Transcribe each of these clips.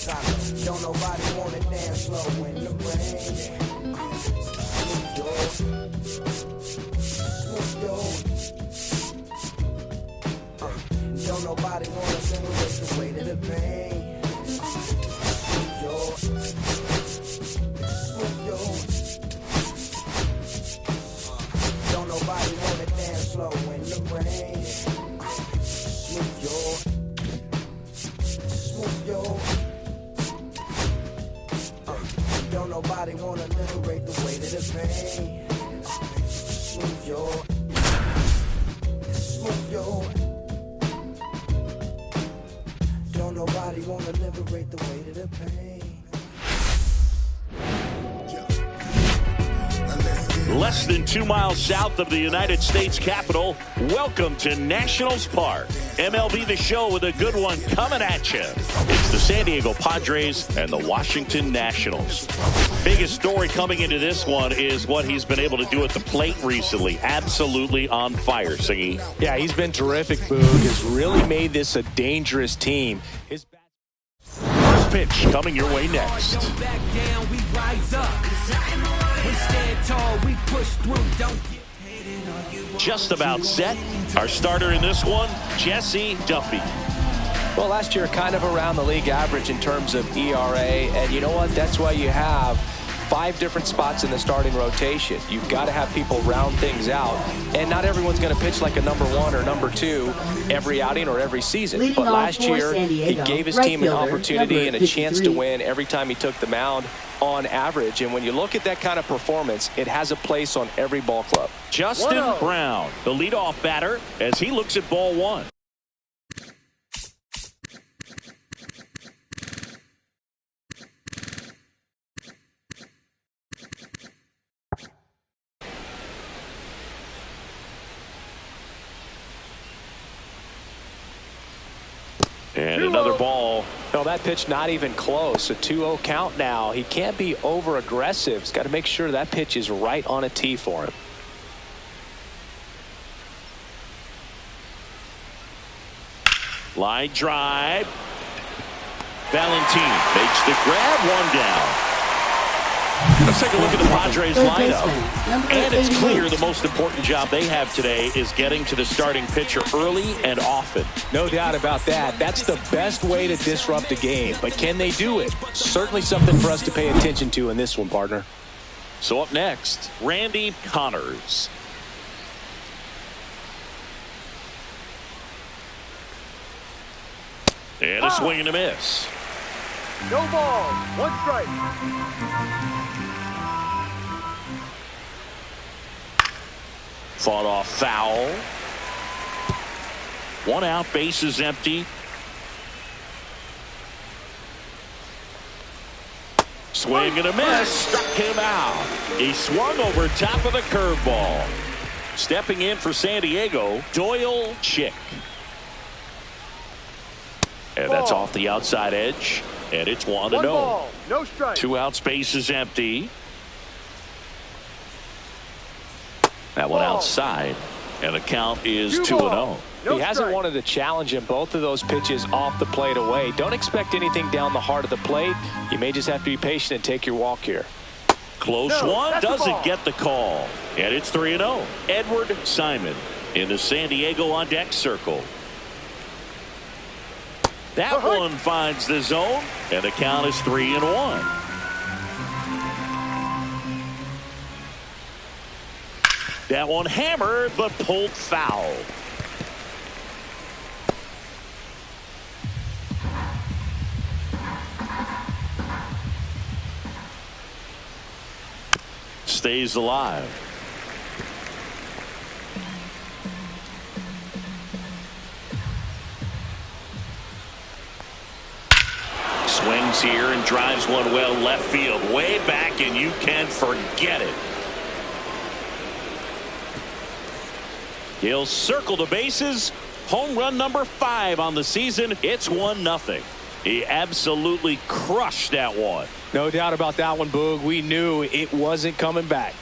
solid. Don't nobody wanna dance slow in the rain. Don't nobody wanna simulate the weight of the pain. Don't nobody wanna dance slow in the rain. Don't nobody wanna liberate the weight of the pain. Don't nobody wanna liberate the weight of the pain. Less than 2 miles south of the United States Capitol, welcome to Nationals Park. MLB The Show with a good one coming at you. It's the San Diego Padres and the Washington Nationals. Biggest story coming into this one is what he's been able to do at the plate recently. Absolutely on fire, Singy. Yeah, he's been terrific, Boog. Has really made this a dangerous team. His first pitch coming your way next. Just about set. Our starter in this one, Jesse Duffy. Well, last year kind of around the league average in terms of ERA, and you know what? That's why you have 5 different spots in the starting rotation. You've got to have people round things out, and not everyone's going to pitch like a number 1 or number 2 every outing or every season. But last year, he gave his team an opportunity and a chance to win every time he took the mound on average. And when you look at that kind of performance, it has a place on every ball club. Justin Brown, the leadoff batter, as he looks at ball 1. And another ball. No, that pitch not even close. A 2-0 count now. He can't be over aggressive. He's got to make sure that pitch is right on a tee for him. Line drive. Valentin makes the grab, 1 down. Let's take a look at the Padres lineup. And it's clear the most important job they have today is getting to the starting pitcher early and often. No doubt about that. That's the best way to disrupt a game. But can they do it? Certainly something for us to pay attention to in this one, partner. So up next, Randy Connors. And a swing and a miss. No ball, 1 strike. Fought off foul. 1 out, bases empty. Swing and a miss. Struck him out. He swung over top of the curveball. Stepping in for San Diego, Doyle Chick. And that's off the outside edge. And it's 1-0. No strike. 2 outs, bases empty. That one outside, and the count is 2-0. He hasn't wanted to challenge him. Both of those pitches off the plate away. Don't expect anything down the heart of the plate. You may just have to be patient and take your walk here. Close one, doesn't get the call. And it's 3-0. Edward Simon in the San Diego on deck circle. That one finds the zone, and the count is 3-1. That one hammered, but pulled foul. Stays alive. Swings here and drives one well left field, way back, and you can forget it. He'll circle the bases. Home run number 5 on the season. It's 1-0. He absolutely crushed that one. No doubt about that one, Boog. We knew it wasn't coming back.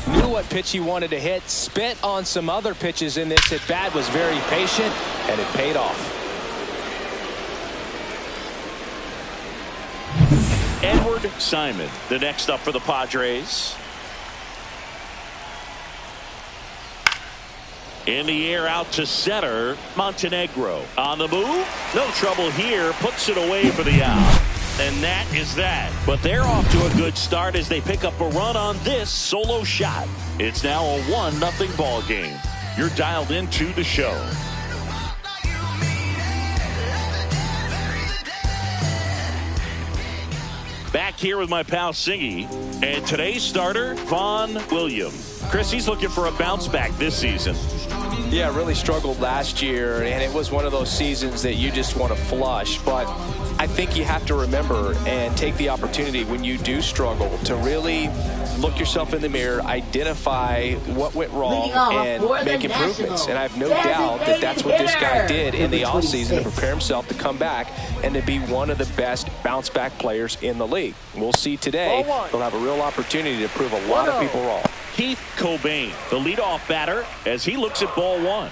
New what pitch he wanted to hit. Spit on some other pitches in this at bat, was very patient, and it paid off. Edward Simon, the next up for the Padres. In the air out to center. Montenegro on the move. No trouble here. Puts it away for the out. And that is that. But they're off to a good start as they pick up a run on this solo shot. It's now a 1-0 ball game. You're dialed into the show. Back here with my pal Singy. And today's starter, Vaughn William. Chris, he's looking for a bounce back this season. Yeah, really struggled last year, and it was one of those seasons that you just want to flush. But I think you have to remember and take the opportunity when you do struggle to really look yourself in the mirror, identify what went wrong, and make improvements. And I have no doubt that that's what this guy did in the offseason to prepare himself to come back and to be one of the best bounce-back players in the league. We'll see today. He'll have a real opportunity to prove a lot of people wrong. Keith Cobain, the leadoff batter, as he looks at ball one.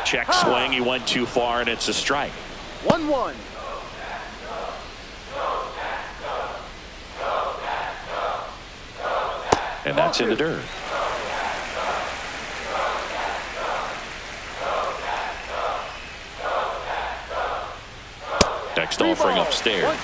Check swing. He went too far, and it's a strike. 1-1. And that's in the dirt. Next offering upstairs.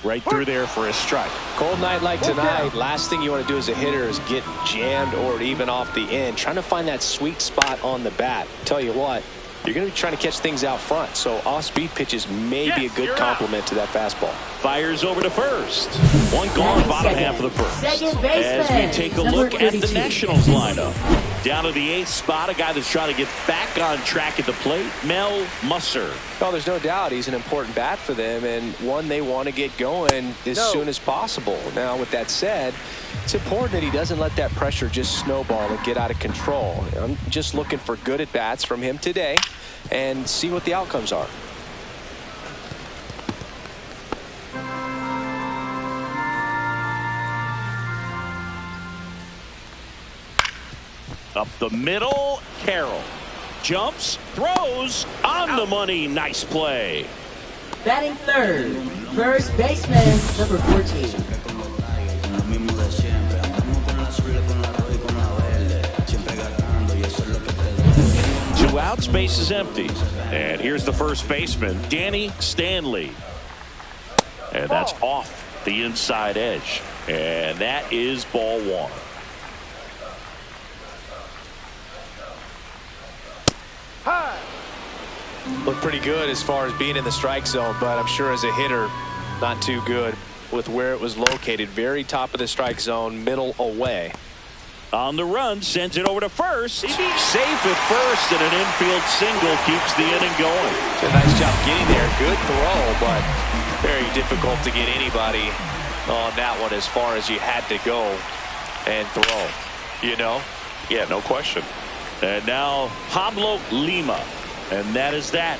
Right through there for a strike. Cold night like tonight, last thing you want to do as a hitter is get jammed or even off the end. Trying to find that sweet spot on the bat. Tell you what, you're going to be trying to catch things out front, so off-speed pitches may be a good complement to that fastball. Fires over to first. One gone, bottom half of the first. As we take a look at the Nationals lineup. Down to the 8th spot, a guy that's trying to get back on track at the plate, Mel Musser. Well, there's no doubt he's an important bat for them, and one they want to get going as soon as possible. Now, with that said, it's important that he doesn't let that pressure just snowball and get out of control. I'm just looking for good at-bats from him today and see what the outcomes are. Up the middle, Carroll. Jumps, throws, on the money. Nice play. Batting third, first baseman, number 14. Two outs, base is empty. And here's the first baseman, Danny Stanley. And that's off the inside edge. And that is ball one. Looked pretty good as far as being in the strike zone, but I'm sure as a hitter, not too good with where it was located. Very top of the strike zone, middle away. On the run, sends it over to first. Safe at first, and an infield single keeps the inning going. It's a nice job getting there. Good throw, but very difficult to get anybody on that one as far as you had to go and throw. You know? Yeah, no question. And now Pablo Lima. And that is that.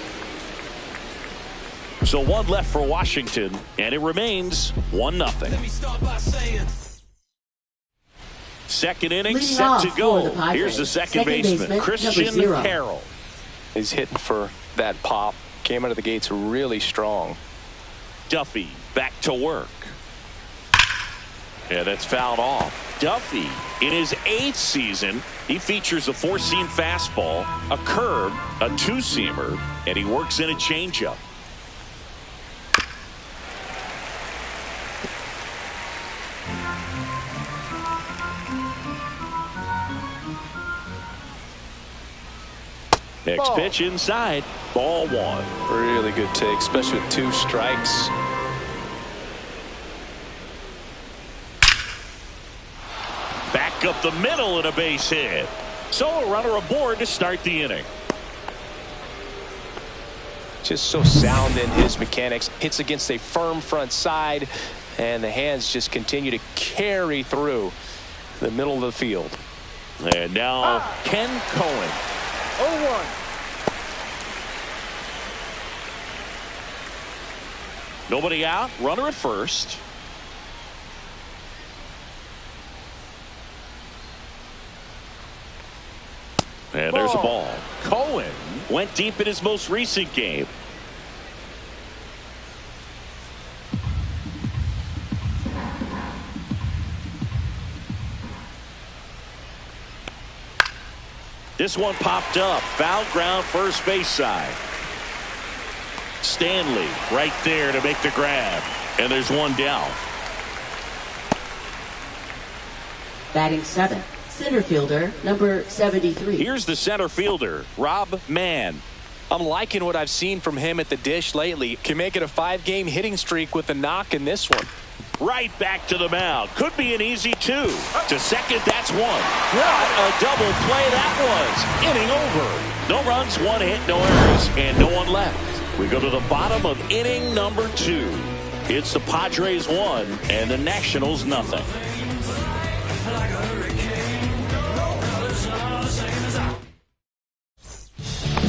So one left for Washington, and it remains 1-0. Second inning set to go. Here's the second baseman, Christian Carroll. He's hitting for that pop. Came out of the gates really strong. Duffy back to work. Yeah, that's fouled off. Duffy, in his 8th season, he features a 4-seam fastball, a curve, a 2-seamer, and he works in a changeup. Next pitch inside, ball one. Really good take, especially with 2 strikes. Back up the middle and a base hit. So a runner aboard to start the inning. Just so sound in his mechanics. Hits against a firm front side, and the hands just continue to carry through the middle of the field. And now Ken Cohen. 0-1. Nobody out. Runner at first. And there's a ball. Cohen went deep in his most recent game. This one popped up. Foul ground, first base side. Stanley right there to make the grab. And there's one down. Batting 7th, center fielder, number 73. Here's the center fielder, Rob Mann. I'm liking what I've seen from him at the dish lately. Can make it a 5-game hitting streak with a knock in this one. Right back to the mound. Could be an easy 2. To second, that's 1. What a double play that was. Inning over. No runs, 1 hit, no errors, and no one left. We go to the bottom of inning number 2. It's the Padres 1 and the Nationals nothing.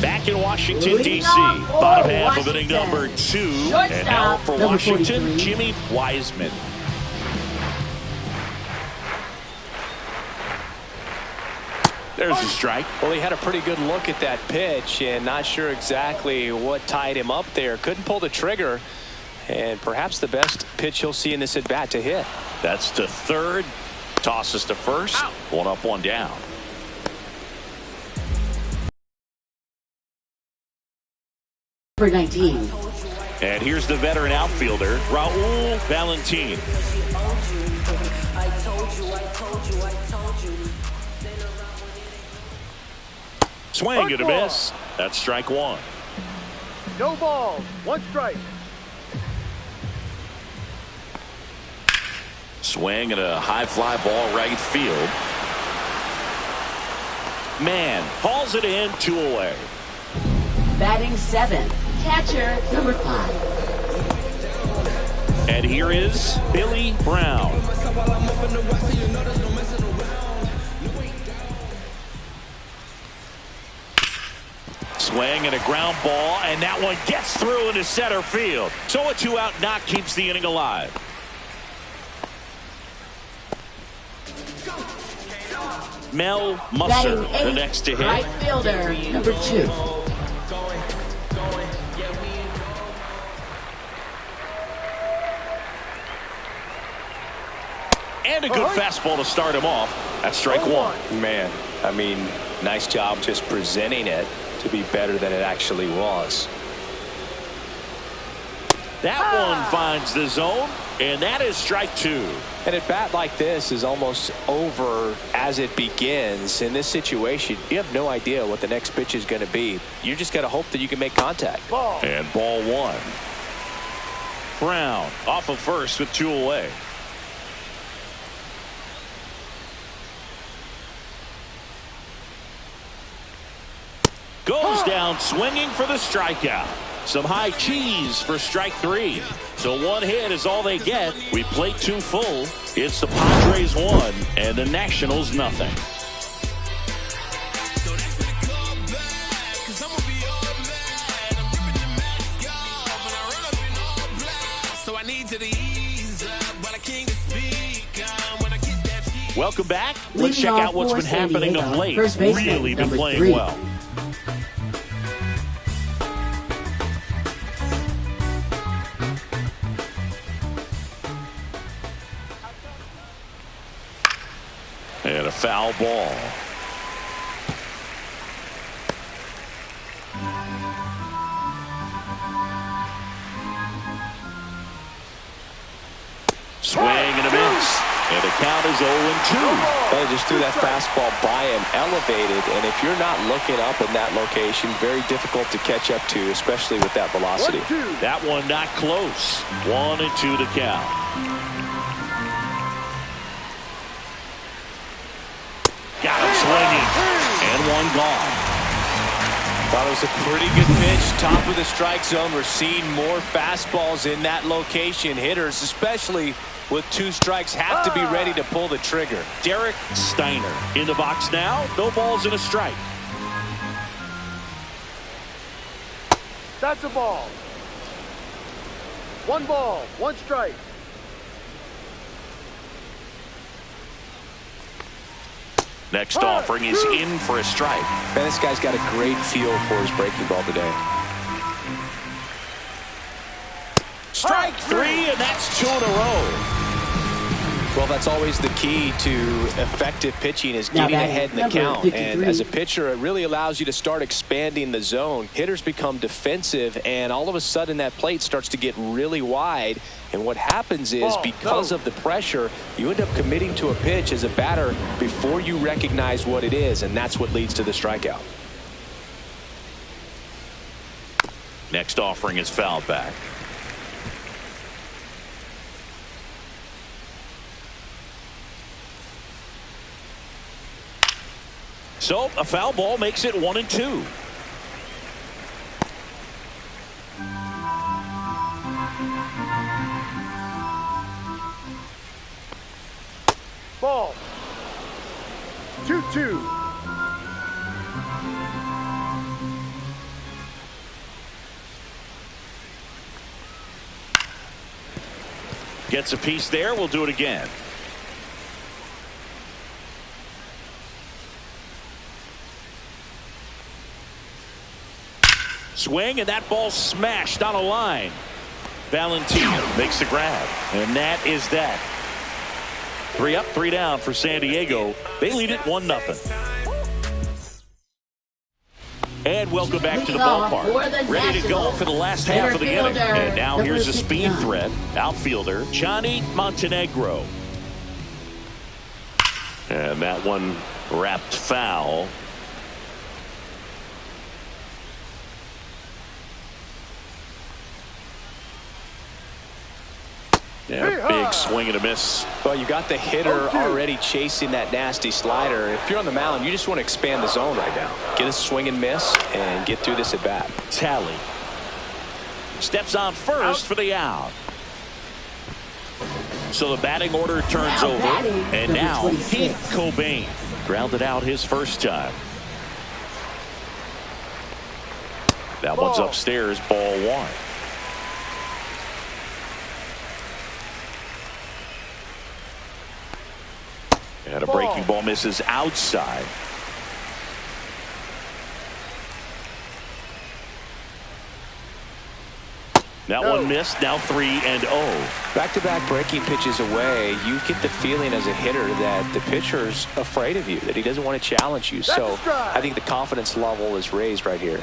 Back in Washington, D.C. Bottom half of inning number 2. And now for Washington, Jimmy Wiseman. There's a strike. Well, he had a pretty good look at that pitch and not sure exactly what tied him up there. Couldn't pull the trigger. And perhaps the best pitch he'll see in this at-bat to hit. That's to third. Tosses to first. Out. 1 up, 1 down. Number 19. And here's the veteran outfielder, Raul Valentin. Swing and a miss. That's strike 1. No balls, 1 strike. Swing and a high fly ball right field. Mann hauls it in, 2 away. Batting 7th, catcher number 5. And here is Billy Brown. Swing and a ground ball, and that one gets through into center field. So a 2-out knock keeps the inning alive. Mel Musser, the next to hit. Right fielder, number 2. And a good fastball to start him off. That's strike 1. Man, I mean, nice job just presenting it to be better than it actually was. That one finds the zone, and that is strike 2. And at bat like this is almost over as it begins. In this situation, you have no idea what the next pitch is going to be. You just got to hope that you can make contact. And ball 1. Brown off of first with 2 away. Goes down swinging for the strikeout. Some high cheese for strike 3. So 1 hit is all they get. We play 2 full. It's the Padres 1 and the Nationals nothing. Welcome back. Let's check out what's been happening of late. Really been playing well. And a foul ball. Swing and a miss. And the count is 0-2. They just threw that fastball by him, elevated, and if you're not looking up in that location, very difficult to catch up to, especially with that velocity. 1-2. That one not close. 1-2 to count. Got him swinging. And one gone. Thought it was a pretty good pitch. Top of the strike zone. We're seeing more fastballs in that location. Hitters, especially with 2 strikes, have to be ready to pull the trigger. Derek Steiner in the box now. No balls and a strike. That's a ball. 1 ball, 1 strike. Next offering is in for a strike. Man, this guy's got a great feel for his breaking ball today. Strike 3, and that's 2 in a row. Well, that's always the key to effective pitching, is getting ahead in the count. 53. And as a pitcher, it really allows you to start expanding the zone. Hitters become defensive, and all of a sudden that plate starts to get really wide. And what happens is, because of the pressure, you end up committing to a pitch as a batter before you recognize what it is, and that's what leads to the strikeout. Next offering is fouled back. So a foul ball makes it 1-2. Ball. 2-2. Gets a piece there. We'll do it again. Swing, and that ball smashed on a line. Valentino makes the grab, and that is that. 3 up, 3 down for San Diego. They lead it 1-0. And welcome back to the ballpark. Ready to go for the last half of the inning. And now here's a speed threat. Outfielder Johnny Montenegro. And that one wrapped foul. Yeah, big swing and a miss. Well, you got the hitter already chasing that nasty slider. If you're on the mound, you just want to expand the zone right now. Get a swing and miss and get through this at bat. Tally steps on first for the out. So the batting order turns over, and now Pete Cobain grounded out his first time. That one's upstairs, ball 1. And a breaking ball misses outside. That one missed. Now 3-0. Back-to-back breaking pitches away. You get the feeling as a hitter that the pitcher's afraid of you, that he doesn't want to challenge you. So I think the confidence level is raised right here.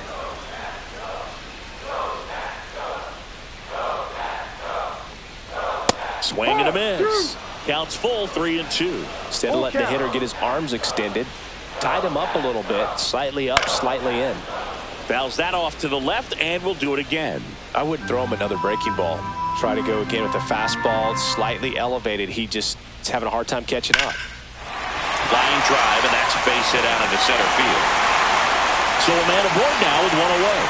Swing and a miss. Counts full, 3-2. Instead of letting the hitter get his arms extended, tied him up a little bit, slightly up, slightly in. Fouls that off to the left, and we'll do it again. I wouldn't throw him another breaking ball. Try to go again with the fastball, slightly elevated. He just is having a hard time catching up. Line drive, and that's a base hit out into center field. So a man aboard now with 1 away.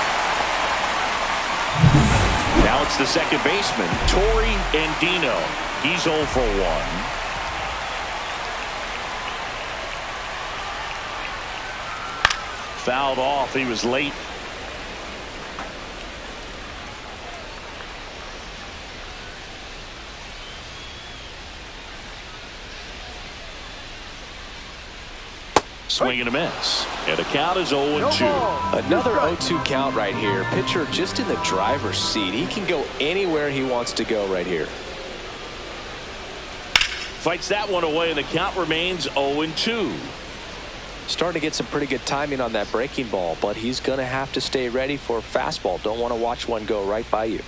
Now it's the second baseman, Torrey Andino. He's 0 for 1. Fouled off. He was late. Swing and a miss. And the count is 0-2. Another 0-2 count right here. Pitcher just in the driver's seat. He can go anywhere he wants to go right here. Fights that one away, and the count remains 0-2. Starting to get some pretty good timing on that breaking ball, but he's going to have to stay ready for a fastball. Don't want to watch one go right by you.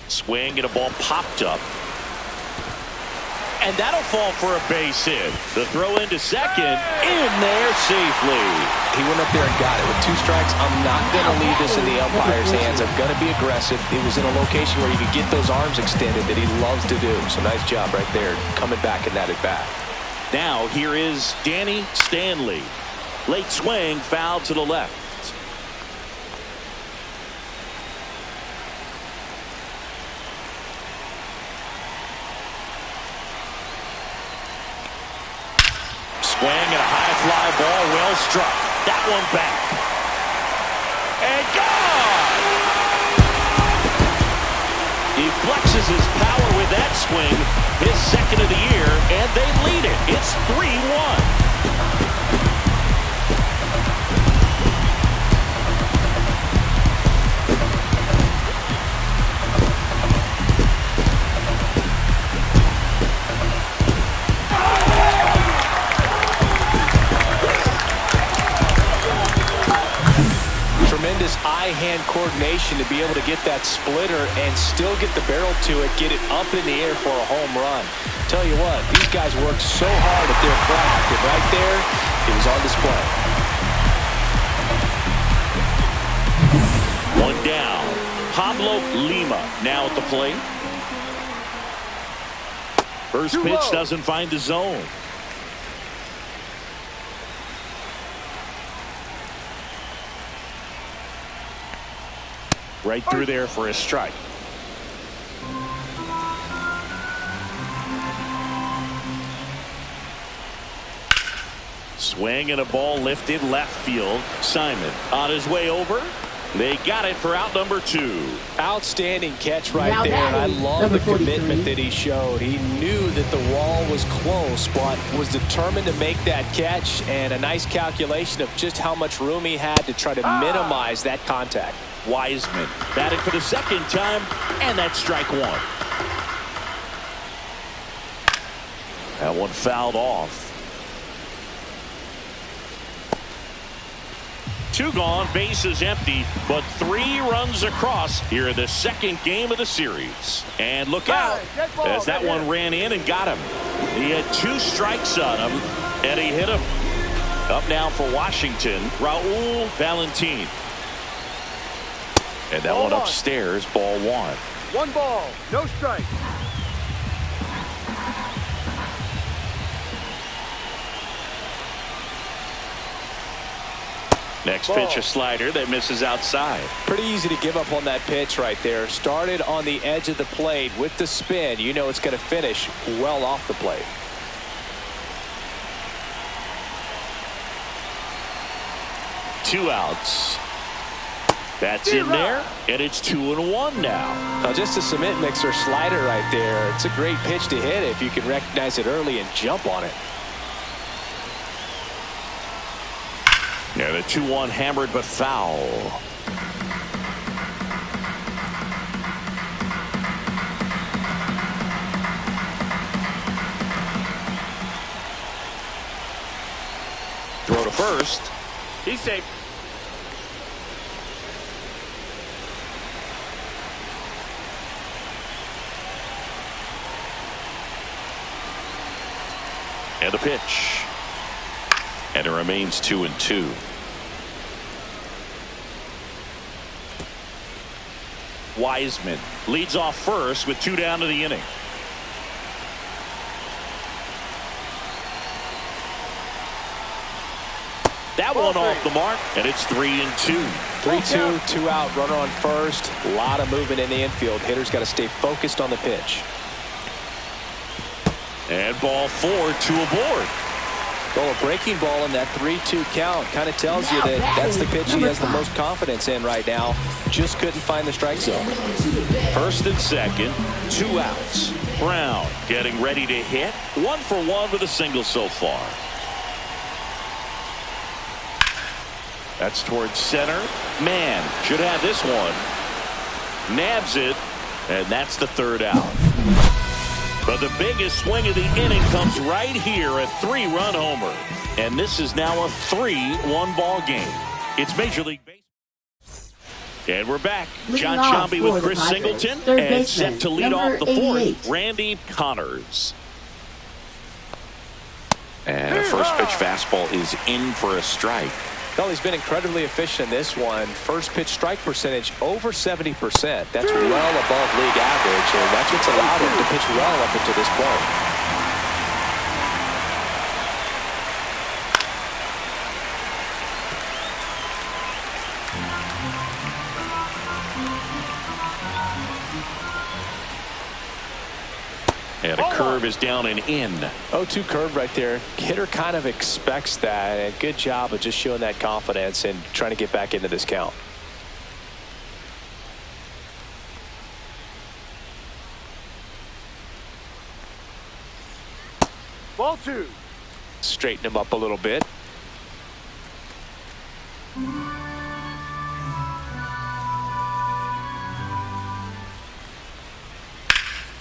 Swing, and a ball popped up. And that'll fall for a base hit. The throw into second, in there safely. He went up there and got it. With 2 strikes, I'm not going to leave this in the umpire's hands. I'm going to be aggressive. He was in a location where you could get those arms extended that he loves to do. So nice job right there, coming back in that at bat. Now here is Danny Stanley. Late swing, foul to the left. Swing and a high fly ball, well struck. That one back. And gone! uses power with that swing, his second of the year, and they lead it. It's 3-1. Tremendous eye-hand coordination to be able to get that splitter and still get the barrel to it, get it up in the air for a home run. Tell you what, these guys worked so hard at their craft, and right there, it was on display. One down. Pablo Lima now at the plate. First pitch doesn't find the zone. Right through there for a strike. Swing and a ball lifted left field. Simon on his way over. They got it for out number 2. Outstanding catch right there, and I love the commitment that he showed. He knew that the wall was close, but was determined to make that catch, and a nice calculation of just how much room he had to try to minimize that contact. Wiseman batting for the second time, and that's strike 1. That one fouled off. 2 gone, bases empty, but 3 runs across here in the second game of the series. And look out, as that one ran in and got him. He had 2 strikes on him, and he hit him. Up now for Washington, Raul Valentin. And that one upstairs, ball 1. 1 ball, no strike. Next pitch, a slider that misses outside. Pretty easy to give up on that pitch right there. Started on the edge of the plate with the spin. You know it's going to finish well off the plate. Two outs. That's in there, and it's 2-1 now. Now just a cement mixer slider right there. It's a great pitch to hit if you can recognize it early and jump on it. Yeah, the 2-1 hammered but foul. Throw to first. He's safe. And the pitch. And it remains 2-2. Wiseman leads off first with 2 down to the inning. That one off the mark, and it's 3-2. 3-2, 2 out, runner on first. A lot of movement in the infield. Hitter's got to stay focused on the pitch. And ball 4, 2 aboard. Well, a breaking ball in that 3-2 count kind of tells you that that's the pitch he has the most confidence in right now. Just couldn't find the strike zone. First and second, 2 outs. Brown getting ready to hit. 1 for 1 with a single so far. That's towards center. Man should have this one. Nabs it, and that's the 3rd out. But the biggest swing of the inning comes right here, a 3-run homer. And this is now a 3-1 ball game. It's Major League Baseball. And we're back. John Chambi with Chris Singleton. And set to lead off the 4th, Randy Connors. And a first pitch fastball is in for a strike. Well, he's been incredibly efficient in this one. First pitch strike percentage over 70%. That's well above league average, and that's what's allowed him to pitch well up until this point. And a curve is down and in. 0-2 curve right there. Hitter kind of expects that, and good job of just showing that confidence and trying to get back into this count. Ball 2. Straighten him up a little bit.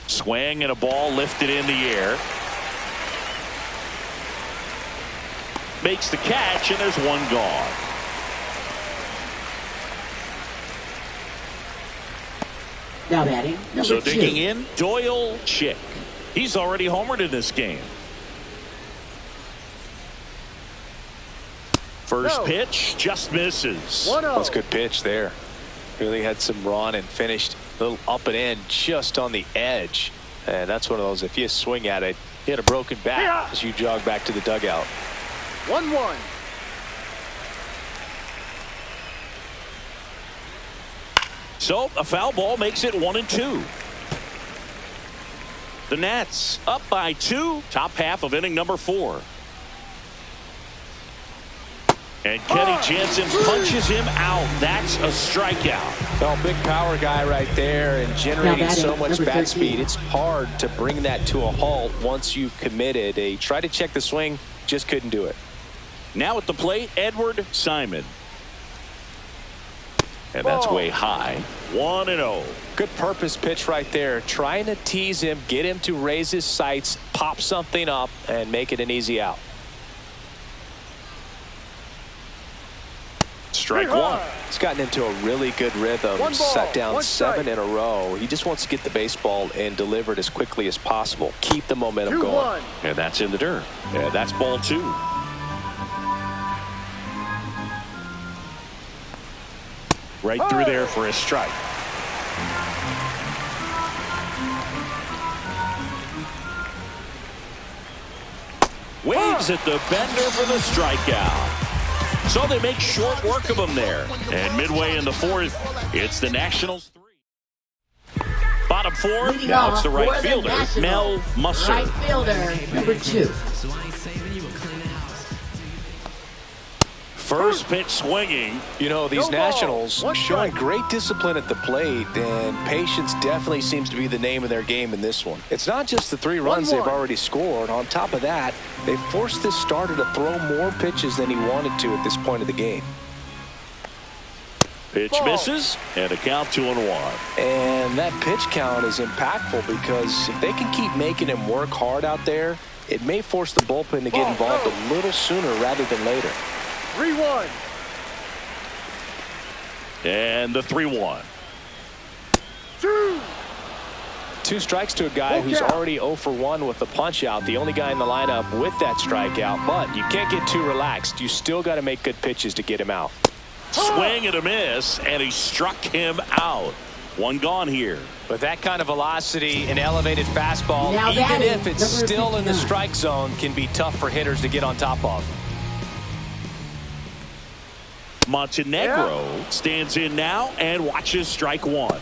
Swing and a ball lifted in the air. Makes the catch, and there's one gone. Now batting, number So 2. digging in, Doyle Chick. He's already homered in this game. First pitch just misses. 1-0. That's a good pitch there. Really had some run and finished a little up and in just on the edge. And that's one of those, if you swing at it, you hit a broken bat as you jog back to the dugout. 1-1. So a foul ball makes it 1-2. The Nats up by 2, top half of inning number 4. And Kenny Jansen punches him out. That's a strikeout. Well, big power guy right there and generating so much number bat 13. speed. It's hard to bring that to a halt once you've committed. They tried to check the swing, just couldn't do it. Now at the plate, Edward Simon. And that's way high. 1-0. Good purpose pitch right there. Trying to tease him, get him to raise his sights, pop something up, and make it an easy out. Strike one. He's gotten into a really good rhythm. One ball, Set down one 7 strike. in a row. He just wants to get the baseball and deliver it as quickly as possible. Keep the momentum going. 2-1. And that's in the dirt. And that's ball 2. Right through there for a strike. Waves at the bender for the strikeout. So they make short work of him there. And midway in the 4th, it's the Nationals 3. Bottom 4, Leading now off it's the for right the fielder, Nationals, Mel Musser. Right fielder, number 2. First pitch swinging. You know, these No ball. Nationals One showing strike. great discipline at the plate, and patience definitely seems to be the name of their game in this one. It's not just the 3 runs 1-1. they've already scored. On top of that, they forced this starter to throw more pitches than he wanted to at this point of the game. Pitch Ball. misses, and a count 2-1. And that pitch count is impactful because if they can keep making him work hard out there, it may force the bullpen to get Ball, involved go. a little sooner rather than later. 3-1. And the 3-1. 2. 2 strikes to a guy Look who's out. already 0 for 1 with the punch out, the only guy in the lineup with that strikeout. But you can't get too relaxed. You still got to make good pitches to get him out. Swing and a miss, and he struck him out. One gone here. With that kind of velocity, an elevated fastball, Now even batting, if it's number still in the 59. strike zone, can be tough for hitters to get on top of. Montenegro stands in now and watches strike 1.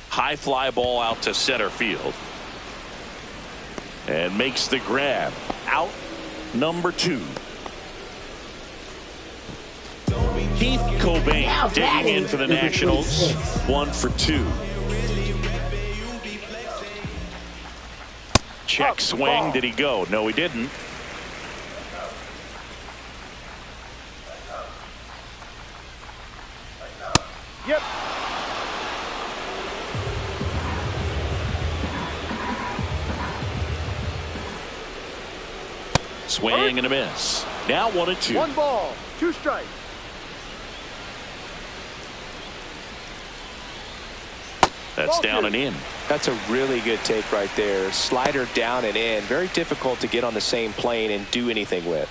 High fly ball out to center field. And makes the grab. Out number 2. Keith Cobain Now digging batting, in for the number Nationals. 26. 1 for 2. Check swing. Did he go? No, he didn't. Yep. Swing and a miss. Now 1-2. 1 ball, 2 strikes. That's down and in. That's a really good take right there. Slider down and in. Very difficult to get on the same plane and do anything with.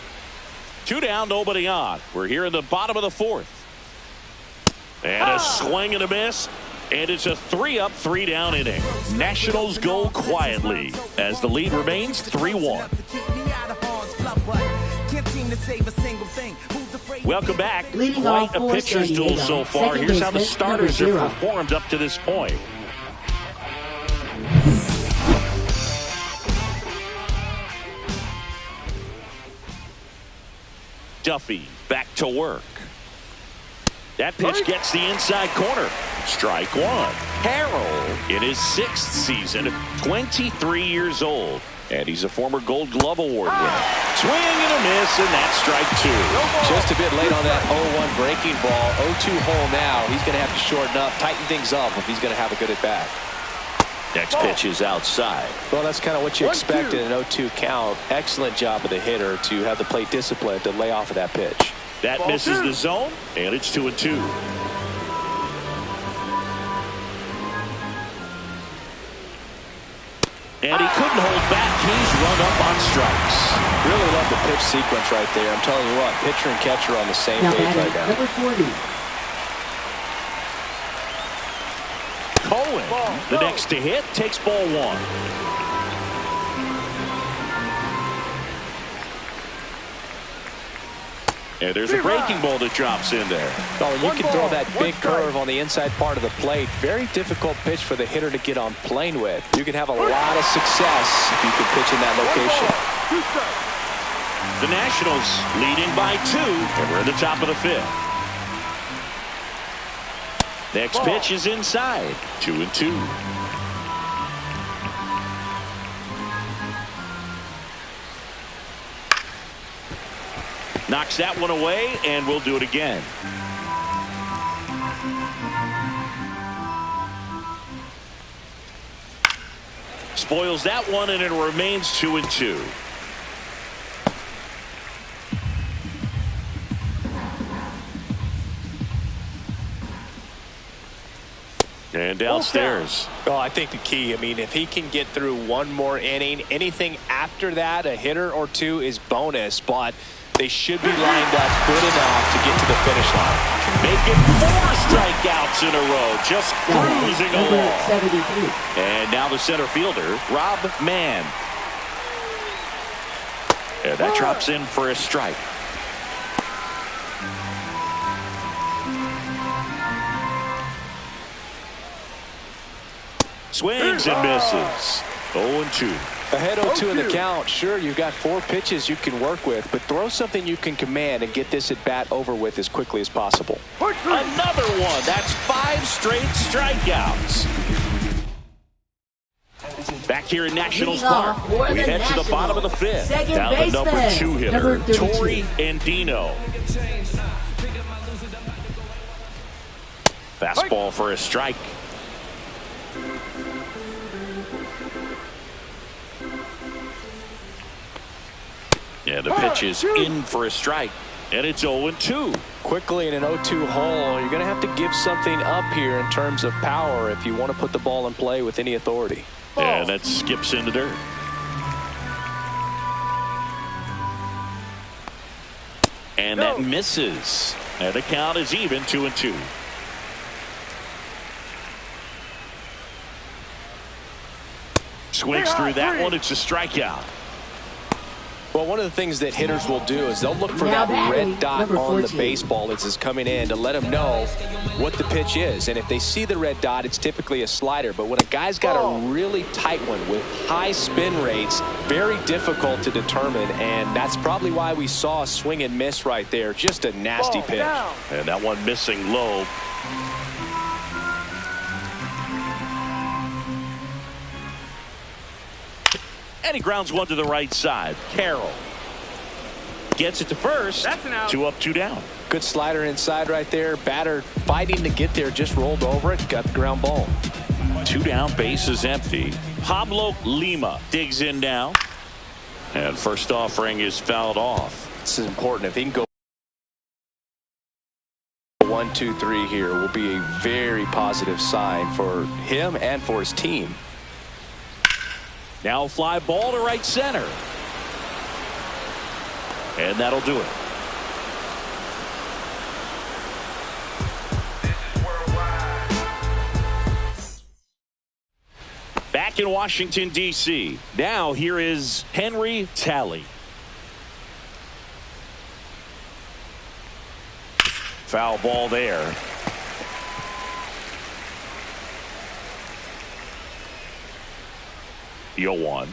2 down, nobody on. We're here in the bottom of the 4th. And a swing and a miss. And it's a 3-up, 3-down inning. Nationals go quietly as the lead remains 3-1. Welcome back. Leading Quite off a for pitcher's San duel Diego, so far. second Here's how the baseman, starters number have 0. performed up to this point. Duffy back to work. That pitch gets the inside corner. Strike one. Harrell in his 6th season, 23 years old. And he's a former Gold Glove Award winner. Swing and a miss, and that's strike two. Just a bit late on that 0-1 breaking ball. 0-2 hole now. He's going to have to shorten up, tighten things up if he's going to have a good at-bat. Next pitch is outside. Well, that's kind of what you expect in an 0-2 count. Excellent job of the hitter to have the plate discipline to lay off of that pitch. That misses the zone, and it's 2-2. And he couldn't hold back. He's run up on strikes. Really love the pitch sequence right there. I'm telling you what, pitcher and catcher on the same page right now. Number 40. Cohen, the next to hit, takes ball one. And there's a breaking ball that drops in there. Oh, you can throw that big curve on the inside part of the plate. Very difficult pitch for the hitter to get on plane with. You can have a lot of success if you can pitch in that location. The Nationals leading by 2, and we're at the top of the 5th. Next pitch is inside. 2-2. Knocks that one away, and we'll do it again. Spoils that one, and it remains 2-2. And downstairs. Well, I think the key, I mean, if he can get through one more inning, anything after that, a hitter or two is bonus, but they should be lined up good enough to get to the finish line. Making 4 strikeouts in a row, just cruising along. 73. And now the center fielder, Rob Mann. And that drops in for a strike. Swings and misses. 0-2. Ahead 0-2 in the count. Sure, you've got 4 pitches you can work with, but throw something you can command and get this at bat over with as quickly as possible. Another one. That's 5 straight strikeouts. Back here in Nationals Park, we head to the bottom of the 5th. Now the number 2 hitter, Torrey Andino. Fastball for a strike. And the pitch is in for a strike. And it's 0-2. Quickly in an 0-2 hole, you're going to have to give something up here in terms of power if you want to put the ball in play with any authority. And that skips in the dirt. And that misses. And the count is even, 2-2. Swings through that one. It's a strikeout. Well, one of the things that hitters will do is they'll look for that red dot on the baseball as it's coming in to let them know what the pitch is. And if they see the red dot, it's typically a slider. But when a guy's got a really tight one with high spin rates, very difficult to determine. And that's probably why we saw a swing and miss right there. Just a nasty pitch. And that one missing low. And he grounds one to the right side. Carroll gets it to first. That's an out. 2 up, 2 down. Good slider inside right there. Batter fighting to get there, just rolled over it, got the ground ball. 2 down, base is empty. Pablo Lima digs in now. And first offering is fouled off. This is important. If he can go 1, 2, 3 here, will be a very positive sign for him and for his team. Now fly ball to right center. And that'll do it. Back in Washington, D.C. Now here is Henry Talley. Foul ball there. One.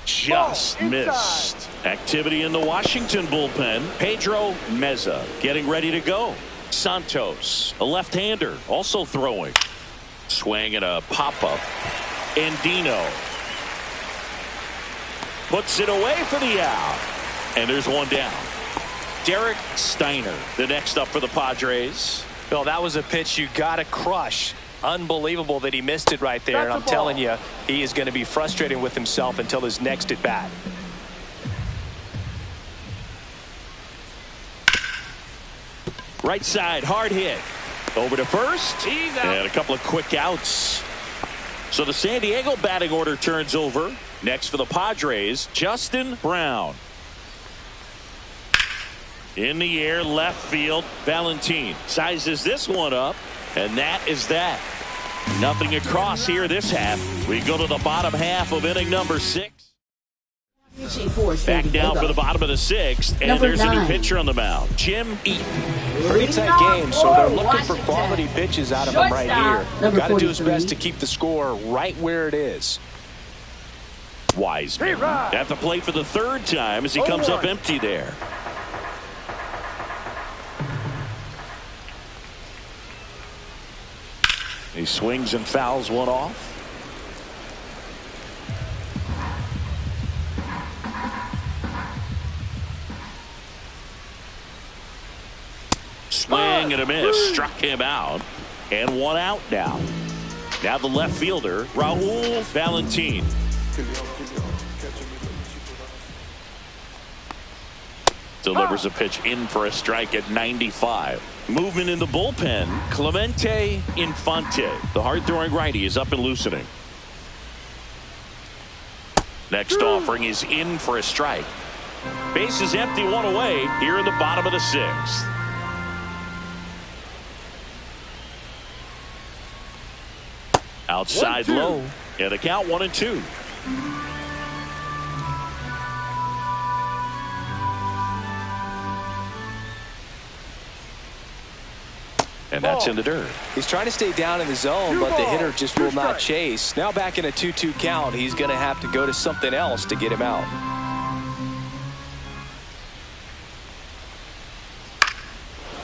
Just missed. Activity in the Washington bullpen. Pedro Meza getting ready to go. Santos, a left-hander, also throwing. Swing and a pop-up. Andino puts it away for the out. And there's one down. Derek Steiner, the next up for the Padres. Well, that was a pitch you got to crush. Unbelievable that he missed it right there. And I'm telling you, he is going to be frustrated with himself until his next at bat. Right side, hard hit. Over to first. He's out. And a couple of quick outs. So the San Diego batting order turns over. Next for the Padres, Justin Brown. In the air, left field, Valentin sizes this one up, and that is that. Nothing across here this half. We go to the bottom half of inning number 6. Back down for the bottom of the 6th, and there's a new pitcher on the mound, Jim Eaton. Pretty tight game, so they're looking for quality pitches out of him right here. Got to do his best to keep the score right where it is. Wiseman at the plate for the 3rd time as he comes up empty there. He swings and fouls one off. Swing and a miss. Struck him out. And one out now. Now the left fielder, Raul Valentin. Delivers a pitch in for a strike at 95. Movement in the bullpen. Clemente Infante, the hard-throwing righty, is up and loosening. Next offering is in for a strike. Base is empty, one away here in the bottom of the 6th. Outside low, and a count 1-2. And that's in the dirt. He's trying to stay down in the zone, but the hitter just will not chase. Now back in a 2-2 count, he's going to have to go to something else to get him out.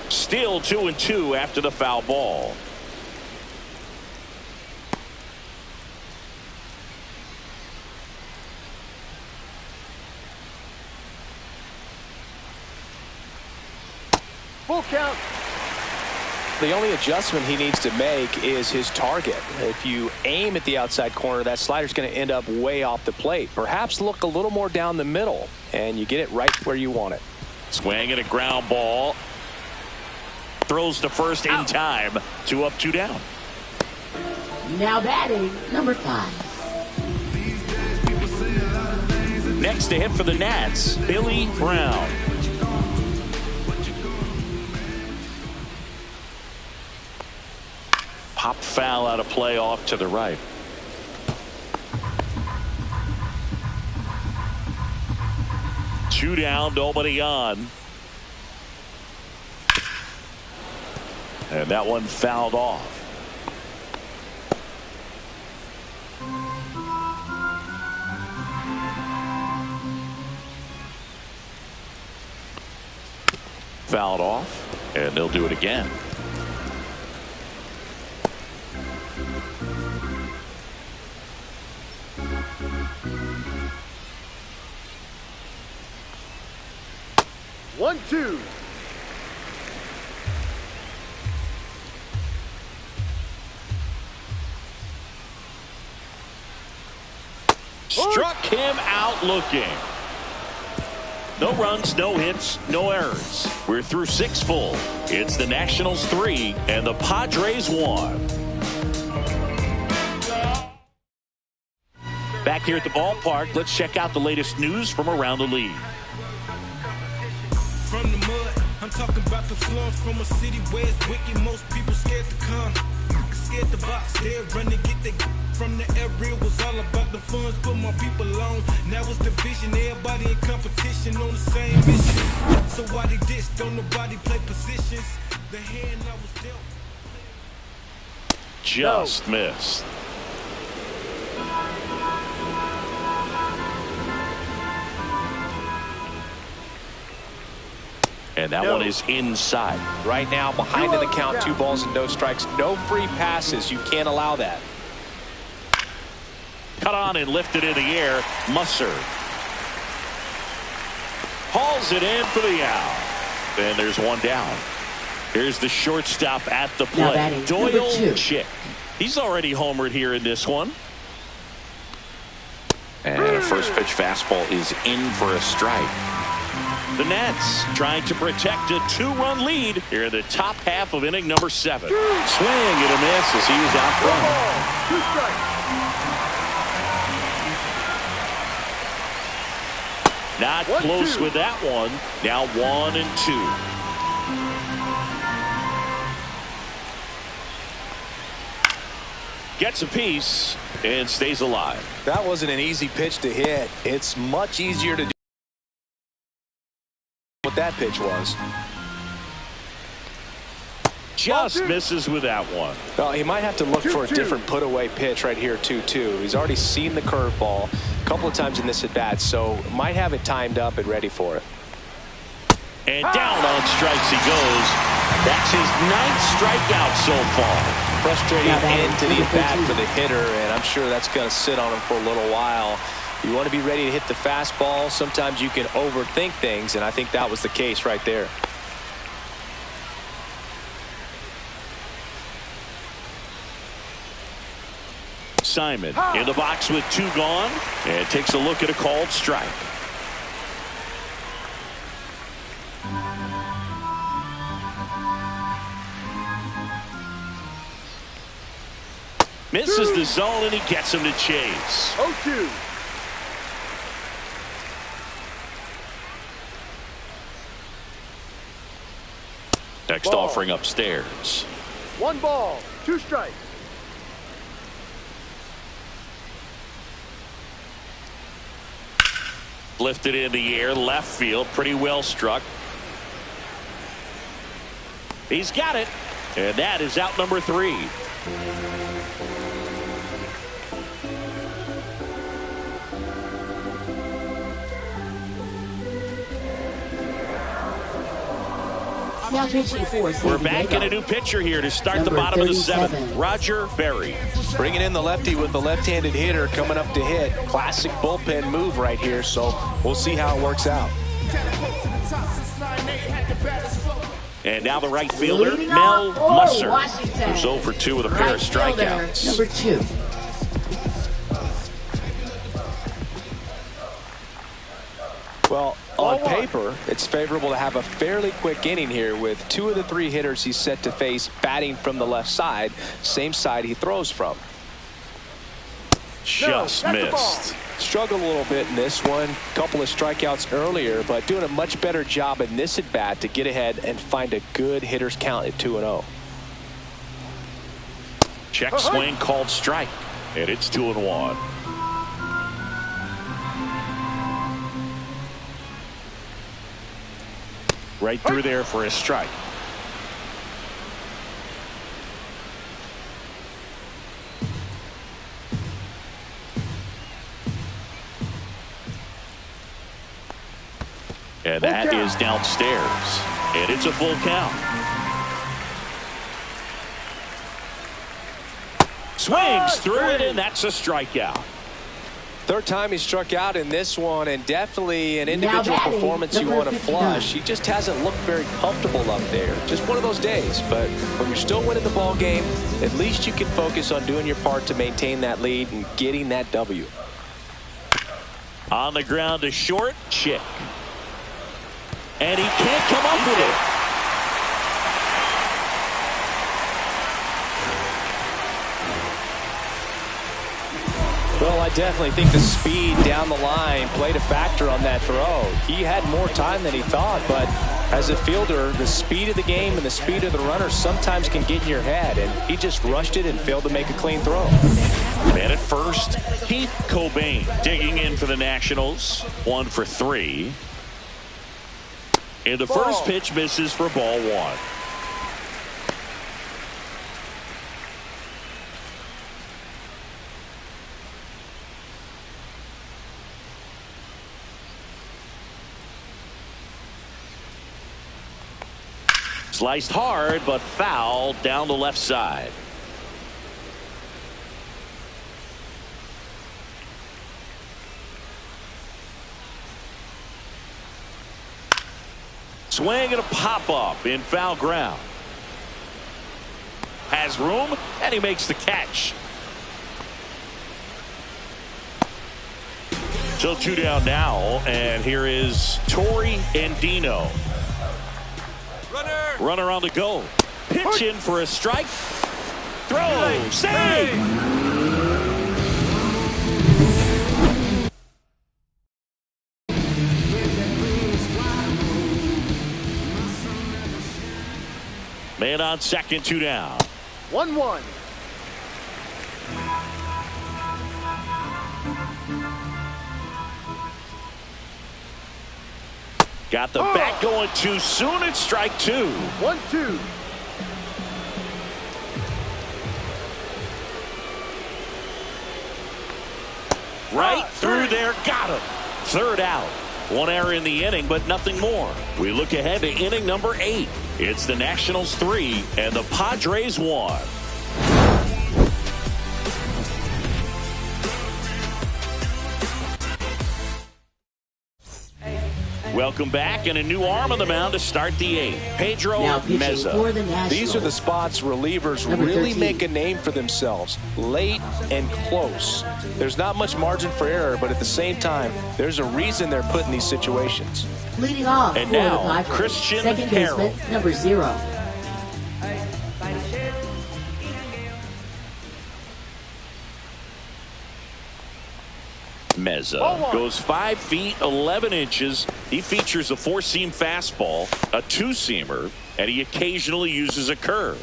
Still 2-2 after the foul ball. Full count. The only adjustment he needs to make is his target. If you aim at the outside corner, that slider's going to end up way off the plate. Perhaps look a little more down the middle, and you get it right where you want it. Swing and a ground ball. Throws to first in time. 2 up, 2 down. Now batting, number 5. Next to hit for the Nats, Billy Brown. Pop foul out of play off to the right. Two down, nobody on. And that one fouled off. Fouled off, and they'll do it again. One, two. Struck him out looking. No runs, no hits, no errors. We're through 6 full. It's the Nationals 3 and the Padres 1. Back here at the ballpark, let's check out the latest news from around the league. From the mud, I'm talking about the slums from a city where it's wicked. Most people scared to come, scared to box. They're running, get their from the area. Was all about the funds, put my people on. Now it's division, everybody in competition on the same mission. So why they diss? Don't nobody play positions. The hand I was dealt. Just missed. And that one is inside. Right now, behind in the count, 2 balls and no strikes. No free passes. You can't allow that. Cut on and lifted in the air. Musser hauls it in for the out. And there's one down. Here's the shortstop at the plate. Doyle Chick. He's already homered here in this one. And a first pitch fastball is in for a strike. The Nats trying to protect a 2-run lead here in the top half of inning number 7. Swing and a miss as he was out front. 2 strikes. Not close with that one. Now 1-2. Gets a piece and stays alive. That wasn't an easy pitch to hit. It's much easier to do what that pitch was. Just misses with that one. Well, he might have to look for a different put-away pitch right here, 2-2. He's already seen the curveball a couple of times in this at-bat, so might have it timed up and ready for it. And down on strikes he goes. That's his 9th strikeout so far. Frustrating end to the at-bat for the hitter, and I'm sure that's going to sit on him for a little while. You want to be ready to hit the fastball. Sometimes you can overthink things, and I think that was the case right there. Simon in the box with 2 gone and takes a look at a called strike. Misses the zone and he gets him to chase. 0-2. Next offering upstairs. 1 ball, 2 strikes. Lifted in the air, left field, pretty well struck. He's got it, and that is out number 3. Now pitching for We're back in a new pitcher here to start the bottom of the 7th. Roger Berry. Bringing in the lefty with the left-handed hitter coming up to hit. Classic bullpen move right here, so we'll see how it works out. And now the right fielder, Mel Musser, who's 0 for 2 with a pair of strikeouts. Number 2. Well, on paper, it's favorable to have a fairly quick inning here with 2 of the 3 hitters he's set to face batting from the left side, same side he throws from. Just missed. Struggled a little bit in this one. Couple of strikeouts earlier, but doing a much better job in this at bat to get ahead and find a good hitter's count at 2-0. Check swing called strike, and it's 2-1. Right through there for a strike. And that is downstairs. And it's a full count. Swings through it, and that's a strikeout. 3rd time he struck out in this one, and definitely an individual performance you want to flush. He just hasn't looked very comfortable up there. Just one of those days. But when you're still winning the ball game, at least you can focus on doing your part to maintain that lead and getting that W. On the ground to short, Chick. And he can't come up with it. Well, I definitely think the speed down the line played a factor on that throw. He had more time than he thought, but as a fielder, the speed of the game and the speed of the runner sometimes can get in your head, and he just rushed it and failed to make a clean throw. Man at first, Keith Cobain digging in for the Nationals. 1 for 3. And the first pitch misses for ball 1. Sliced hard, but foul down the left side. Swing and a pop-up in foul ground. Has room, and he makes the catch. So 2 down now, and here is Torrey and Dino. Runner on the go. Pitch in for a strike. Throw. Save. Man on second, 2 down. 1-1. Got the bat going too soon. It's strike 2. 1-2. Right through there. Got him. Third out. 1 error in the inning, but nothing more. We look ahead to inning number 8. It's the Nationals 3 and the Padres 1. Welcome back, and a new arm on the mound to start the 8th. Pedro Meza. These are the spots relievers really make a name for themselves. Late and close. There's not much margin for error, but at the same time, there's a reason they're put in these situations. Leading off and for now, the Padres, Christian second baseman, number 0. Meza goes 5 feet 11 inches. He features a 4-seam fastball, a 2-seamer, and he occasionally uses a curve.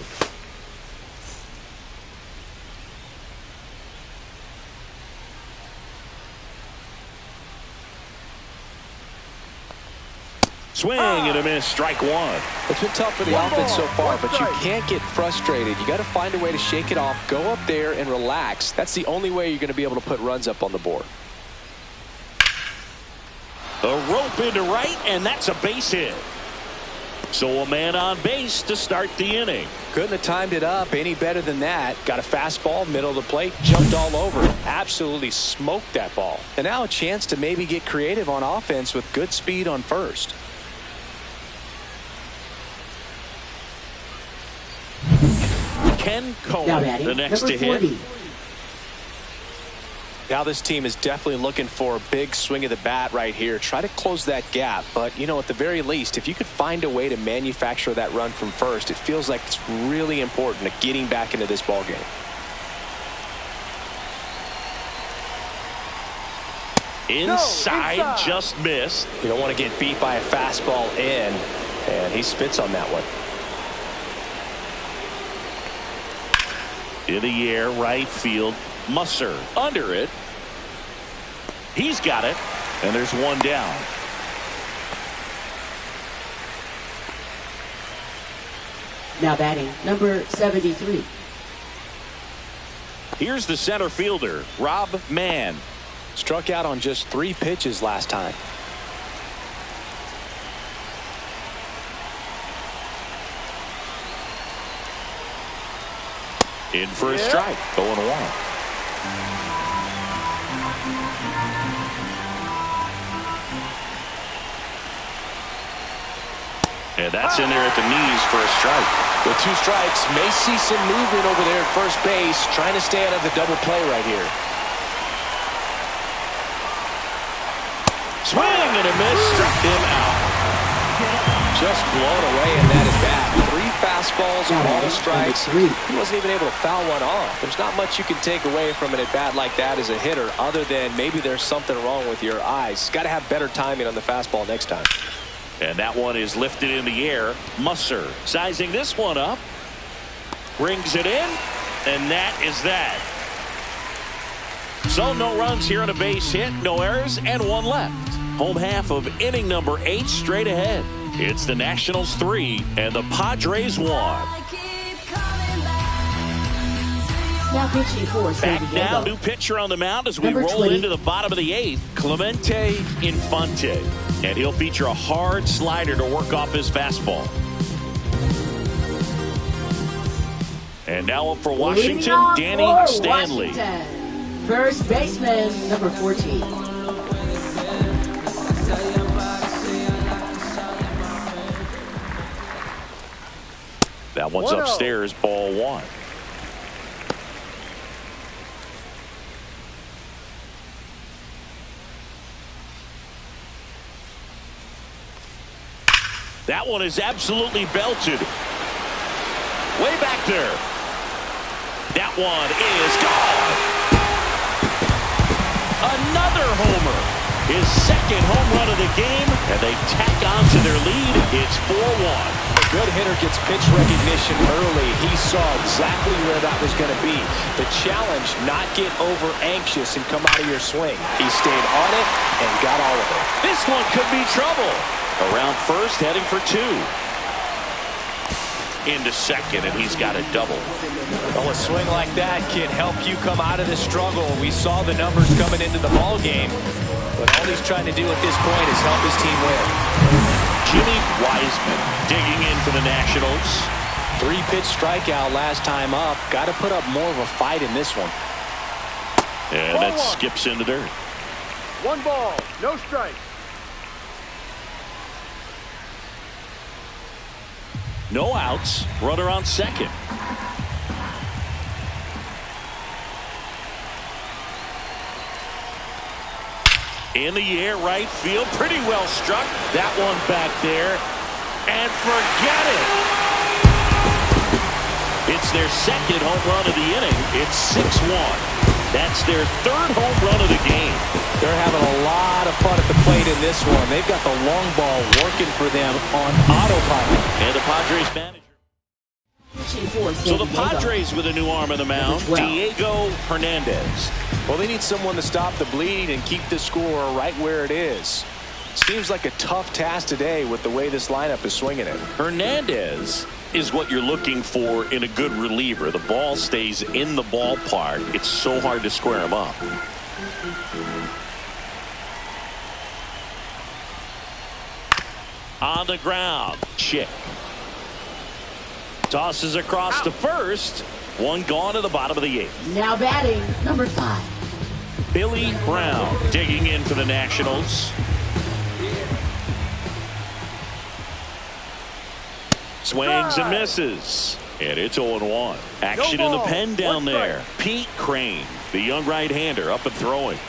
Swing and a miss, strike 1. It's been tough for the offense so far, but you can't get frustrated. You got to find a way to shake it off, go up there and relax. That's the only way you're going to be able to put runs up on the board. A rope into right, and that's a base hit. So a man on base to start the inning. Couldn't have timed it up any better than that. Got a fastball, middle of the plate, jumped all over. Absolutely smoked that ball. And now a chance to maybe get creative on offense with good speed on first. Ken Cohen, the next to hit. Now this team is definitely looking for a big swing of the bat right here. Try to close that gap. But, you know, at the very least, if you could find a way to manufacture that run from first, it feels like it's really important to getting back into this ball game. Inside, just missed. You don't want to get beat by a fastball in, and he spits on that one. In the air, right field. Musser under it. He's got it, and there's 1 down. Now batting, number 73. Here's the center fielder, Rob Mann. Struck out on just 3 pitches last time. In for a strike, 0-1. And that's in there at the knees for a strike. With 2 strikes, may see some movement over there at first base, trying to stay out of the double play right here. Swing and a miss, struck him out. Just blown away in that at bat. 3 fastballs, all strikes. He wasn't even able to foul one off. There's not much you can take away from an at bat like that as a hitter, other than maybe there's something wrong with your eyes. Got to have better timing on the fastball next time. And that one is lifted in the air. Musser sizing this one up. Brings it in. And that is that. So no runs here on a base hit. No errors and 1 left. Home half of inning number 8 straight ahead. It's the Nationals 3 and the Padres 1. Now pitching for San Back Diego. now, new pitcher on the mound as we Number roll 20. into the bottom of the 8th, Clemente Infante. And he'll feature a hard slider to work off his fastball. And now up for Leading Washington, off Danny for Stanley. Washington, first baseman, number 14. That one's 1-0. upstairs, ball one. That one is absolutely belted. Way back there. That one is gone. Another homer. His second home run of the game, and they tack on to their lead. It's 4-1. A good hitter gets pitch recognition early. He saw exactly where that was going to be. The challenge, not get over anxious and come out of your swing. He stayed on it and got all of it. This one could be trouble. Around first, heading for two. Into second, and he's got a double. Well, a swing like that can help you come out of the struggle. We saw the numbers coming into the ball game, but all he's trying to do at this point is help his team win. Jimmy Wiseman digging in for the Nationals. 3-pitch strikeout last time up. Got to put up more of a fight in this one. And that skips into dirt. 1 ball, no strikes. No outs. Runner on second. In the air, right field. Pretty well struck. That one back there. And forget it. It's their second home run of the inning. It's 6-1. That's their third home run of the game. They're having a lot of fun at the plate in this one. They've got the long ball working for them on autopilot. And the Padres manager. So the Padres with a new arm on the mound, Diego Hernandez. Well, they need someone to stop the bleed and keep the score right where it is. Seems like a tough task today with the way this lineup is swinging it. Hernandez is what you're looking for in a good reliever. The ball stays in the ballpark. It's so hard to square him up. On the ground, Chick. Tosses across to first. One gone to the bottom of the 8th. Now batting, number 5. Billy Brown digging in for the Nationals. Swings and misses. And it's 0-1. Action in the pen down there. Pete Crane, the young right-hander, up and throwing.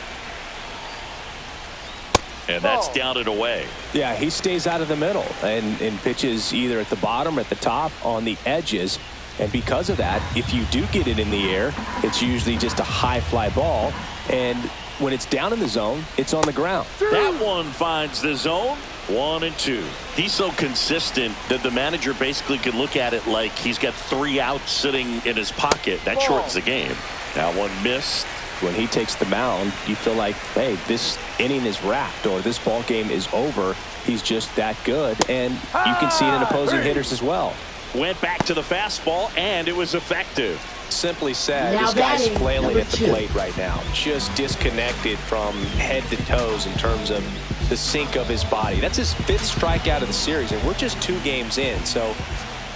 And that's down and away. Yeah, he stays out of the middle and pitches either at the bottom or at the top on the edges. And because of that, if you do get it in the air, it's usually just a high fly ball. And when it's down in the zone, it's on the ground. That one finds the zone. 1-2. He's so consistent that the manager basically can look at it like he's got 3 outs sitting in his pocket. That shortens the game. That one missed. When he takes the mound, you feel like, hey, this inning is wrapped or this ball game is over. He's just that good. And you can see it in opposing hitters as well. Went back to the fastball, and it was effective. Simply said, Now this guy's batting, flailing number at the 2. plate right now. Just disconnected from head to toes in terms of the sink of his body. That's his 5th strikeout of the series, and we're just 2 games in. So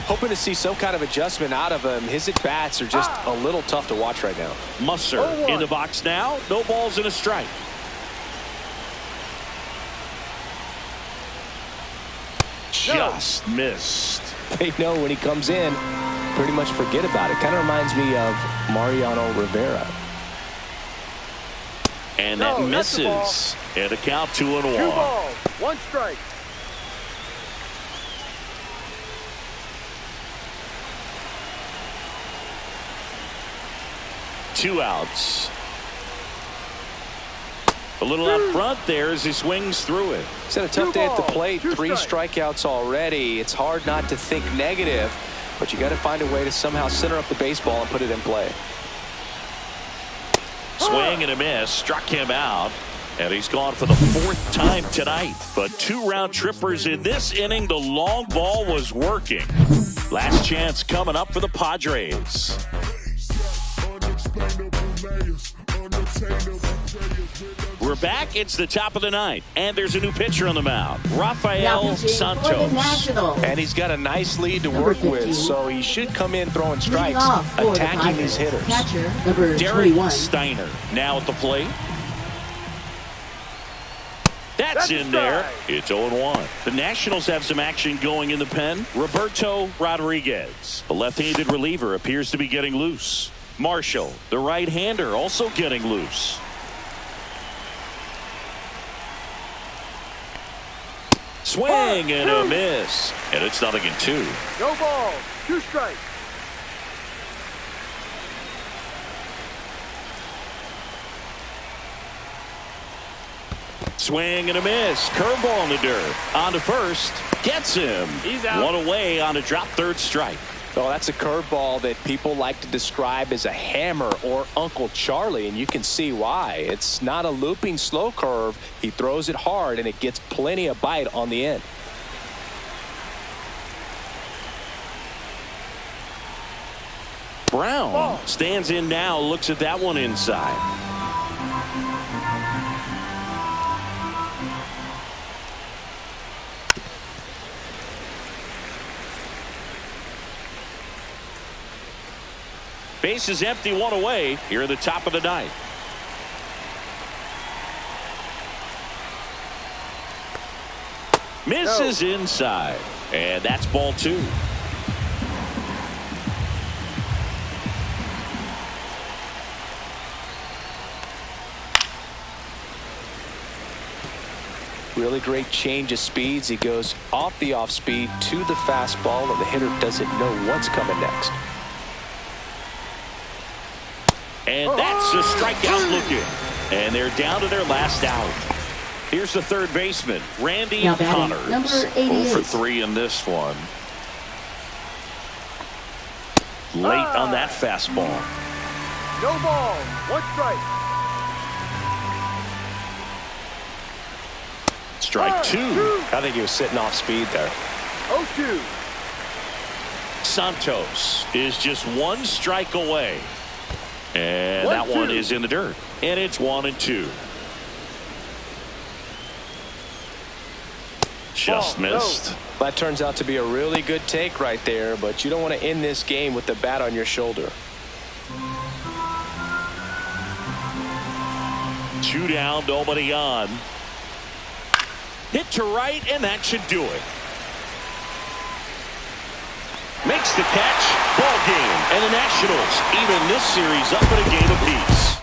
hoping to see some kind of adjustment out of him. His at-bats are just a little tough to watch right now. Musser in the box now. No balls and a strike. Just missed. They know when he comes in, pretty much forget about it. Kind of reminds me of Mariano Rivera. And that misses. And a count 2-1. 2 balls, 1 strike. Two outs. A little out front there as he swings through it. He's had a tough day at the plate. 3 strikeouts already. It's hard not to think negative, but you got to find a way to somehow center up the baseball and put it in play. Swing and a miss. Struck him out. And he's gone for the 4th time tonight. But 2 round trippers in this inning. The long ball was working. Last chance coming up for the Padres. Unexplainable layers, unobtainable players. We're back. It's the top of the ninth, and there's a new pitcher on the mound, Now Rafael pitching for the Santos. Nationals. And he's got a nice lead to Number work 15. with, so he should come in throwing Leading strikes, off for the attacking Padres. these hitters. Catcher, number Derek 21. Steiner now at the plate. That's in there. It's 0-1. The Nationals have some action going in the pen. Roberto Rodriguez, the left-handed reliever, appears to be getting loose. Marshall, the right-hander, also getting loose. Swing and a miss. And it's 0-2. No ball. 2 strikes. Swing and a miss. Curveball in the dirt. On to first. Gets him. He's out. One away on a drop third strike. Oh, that's a curveball that people like to describe as a hammer or Uncle Charlie, and you can see why. It's not a looping slow curve. He throws it hard, and it gets plenty of bite on the end. Brown stands in now, looks at that one inside. Base is empty, one away here at the top of the ninth. Misses inside, and that's ball 2. Really great change of speeds. He goes off the off speed to the fastball, and the hitter doesn't know what's coming next. And that's a strikeout looking. And they're down to their last out. Here's the third baseman, Randy Now batting, Connors. number 0 88. for 3 in this one. Late on that fastball. No ball. 1 strike. Strike 2. I think he was sitting off speed there. 0-2. Santos is just 1 strike away. And that one is in the dirt. And it's 1-2. Just missed. That turns out to be a really good take right there, but you don't want to end this game with the bat on your shoulder. 2 down, nobody on. Hit to right, and that should do it. Makes the catch. Ball game. And the Nationals even this series up at a game apiece.